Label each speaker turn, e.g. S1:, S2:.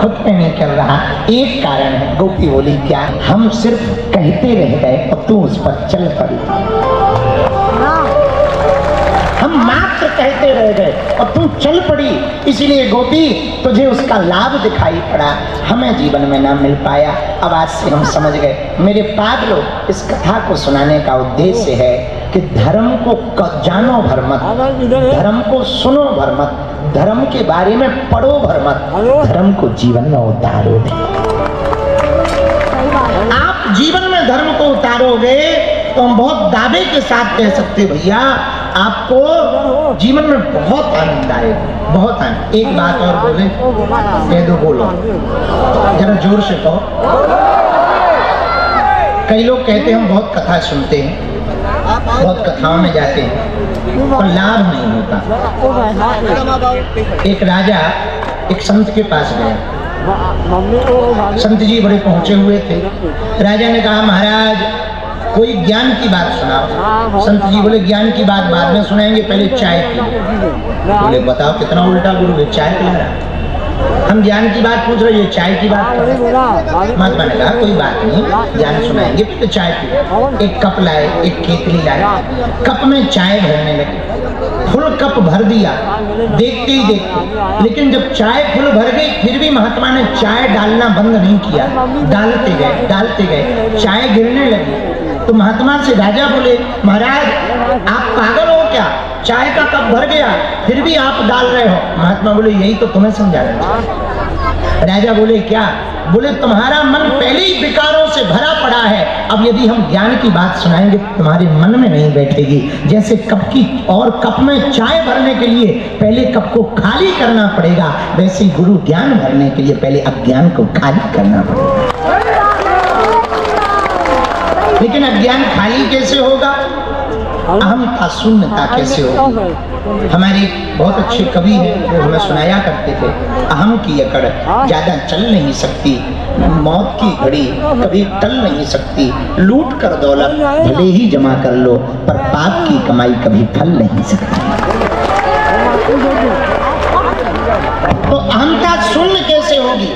S1: खुद पे नहीं चल रहा। एक कारण है। गोपी बोली क्या? हम सिर्फ कहते रह गए और तू उस पर चल पड़ी। हम मात्र कहते रह गए और तू चल पड़ी, इसलिए गोपी तुझे उसका लाभ दिखाई पड़ा, हमें जीवन में ना मिल पाया। अब आज से हम समझ गए। मेरे पागलों, इस कथा को सुनाने का उद्देश्य है कि धर्म को जानो भर मत, धर्म को सुनो भर मत, धर्म के बारे में पढ़ो भर मत, धर्म को जीवन में उतारो। आप जीवन में धर्म को उतारोगे तो हम बहुत दावे के साथ कह सकते भैया आपको जीवन में बहुत आनंद आएगा, बहुत आनंद। एक बात और बोले, कह दो, बोलो जरा जोर से कहो। कई लोग कहते हैं हम बहुत कथा सुनते हैं, बहुत कथाओं में जाते हैं पर लाभ नहीं होता। एक राजा एक संत के पास गया। संत जी बड़े पहुंचे हुए थे। राजा ने कहा महाराज कोई ज्ञान की बात सुनाओ। संत जी बोले ज्ञान की बात बाद में सुनाएंगे, पहले चाय पी। बोले बताओ कितना उल्टा गुरु है, चाय पिला रहा। हम ज्ञान की बात पूछ रहे, ये चाय की बात कर रहे। महात्मा ने कहा कोई बात नहीं, ज्ञान सुनाएंगे, पहले चाय पी। एक कप लाए, एक केतली लाए, कप में चाय भरने लगे। फुल कप भर दिया, देखते ही देखते। लेकिन जब चाय फुल भर गई फिर भी महात्मा ने चाय डालना बंद नहीं किया, डालते गए डालते गए, चाय गिरने लगी। तो महात्मा से राजा बोले महाराज आप पागल हो क्या, चाय का कप भर गया फिर भी आप डाल रहे हो। महात्मा बोले यही तो तुम्हें समझा रहे। राजा बोले क्या? बोले तुम्हारा मन पहले ही विकारों से भरा पड़ा है, अब यदि हम ज्ञान की बात सुनाएंगे तुम्हारे मन में नहीं बैठेगी। जैसे कप की और कप में चाय भरने के लिए पहले कप को खाली करना पड़ेगा, वैसे ही गुरु ज्ञान भरने के लिए पहले अज्ञान को खाली करना पड़ेगा। लेकिन अज्ञान खाली कैसे होगा? अहंता शून्यता कैसे होगी? हमारे बहुत अच्छे कवि हैं वो हमें सुनाया करते थे, अहम की अकड़ ज्यादा चल नहीं सकती, मौत की घड़ी कभी टल नहीं सकती, लूट कर दौलत भले ही जमा कर लो पर पाप की कमाई कभी फल नहीं सकती। तो अहंता शून्य कैसे होगी?